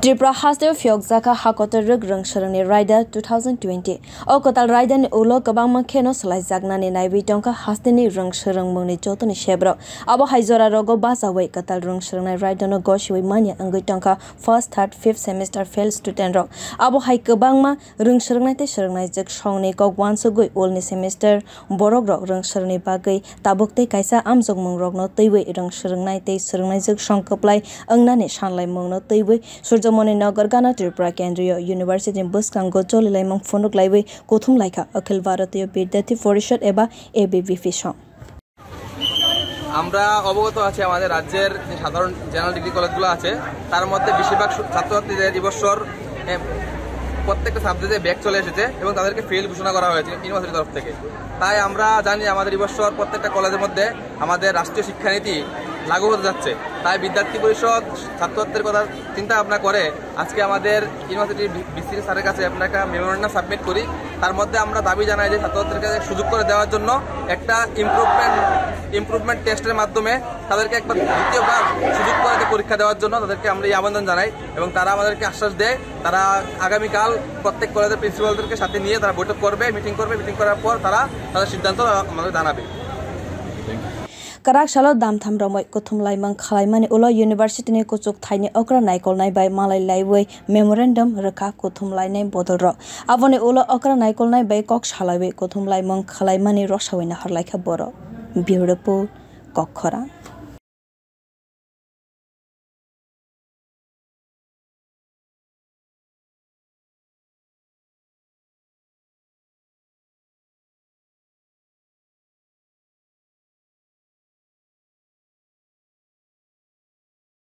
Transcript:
Tripura Hasdeo Fyokzaka Hakotar Rung Sharani Rider 2020. O Kotal Rider ni Ulo Kabang Keno Salai Zagnani Naibi Tonka Hastini Rung Sharang Muni Jotani Shebro. Abo Haizora Rogo Basaway Katal Rung Sharani Rider no Goshwi Mania Angu Tonka 1st, 3rd, 5th semester fail student rock. Abo Hai Kabangma Rung Sharangna Te Sharangai Jak Shongni Kok Wansugui Olni semester Borog Rock Rung Sharani Bagai Tabukte Kaisa Amzog Mung Rock no Tiwi Rung Sharangai Te Sharangai Jak Shongkaplai Angnani Shanlai Mung no Tiwi Surjamoni Nagar Gana Tripura Kendriya University Buskan Gojoli Laimang Fonuk Laiwi Kothum Laika Akhil Bharatiya Bidyarthi Porishad eba ABVP song আমরা অবগত আছি আমাদের রাজ্যের যে সাধারণ general degree কলেজগুলো আছে তার মধ্যে বেশিরভাগ ছাত্রছাত্রীদের এই বছর প্রত্যেকটা সাবজেক্টে ব্যাক চলে এসেছে এবং তাদেরকে ফেল ঘোষণা করা হয়েছে ইউনিভার্সিটির তরফ থেকে। তাই আমরা জানি আমাদের এই বছর প্রত্যেকটা কলেজের মধ্যে আমাদের রাষ্ট্রীয় শিক্ষানীতি লাগু হতে যাচ্ছে। তাই বিদ্যার্থী পরিষদ ছাত্রছাত্রীদের কথা চিন্তা ভাবনা করে আজকে আমাদের ইউনিভার্সিটির ভিসি স্যারের কাছে আমরা একটা মেমোরেন্ডাম সাবমিট করি। তার মধ্যে আমরা দাবি জানাই যে ছাত্রছাত্রীদেরকে সুযোগ করে দেওয়ার জন্য একটা ইমপ্রুভমেন্ট টেস্টের মাধ্যমে তাদেরকে একবার দ্বিতীয়বার সুযোগ করে পরীক্ষা দেওয়ার জন্য তাদেরকে আমরা এই আবেদন জানাই এবং তারা আমাদেরকে আশ্বাস দেয় তারা আগামীকাল প্রত্যেক কলেজের প্রিন্সিপালদেরকে সাথে নিয়ে তারা বৈঠক করবে, মিটিং করার পর তারা তাদের সিদ্ধান্ত আমাদের জানাবে। Karak Shalo Dam Tham Ramoi Kothum Laimang Khalaimani Ulo University ni Kuchuk Thaini Okra Naikol Nai by Malai Laiway Memorandum Raka Kothum Lainai Bodol Ro Avoni Ulo Okra Naikol Nai by Kok Shalaiwe Kothum Laimang Khalaimani Roshawina Harlaika Boro Beautiful Kokhora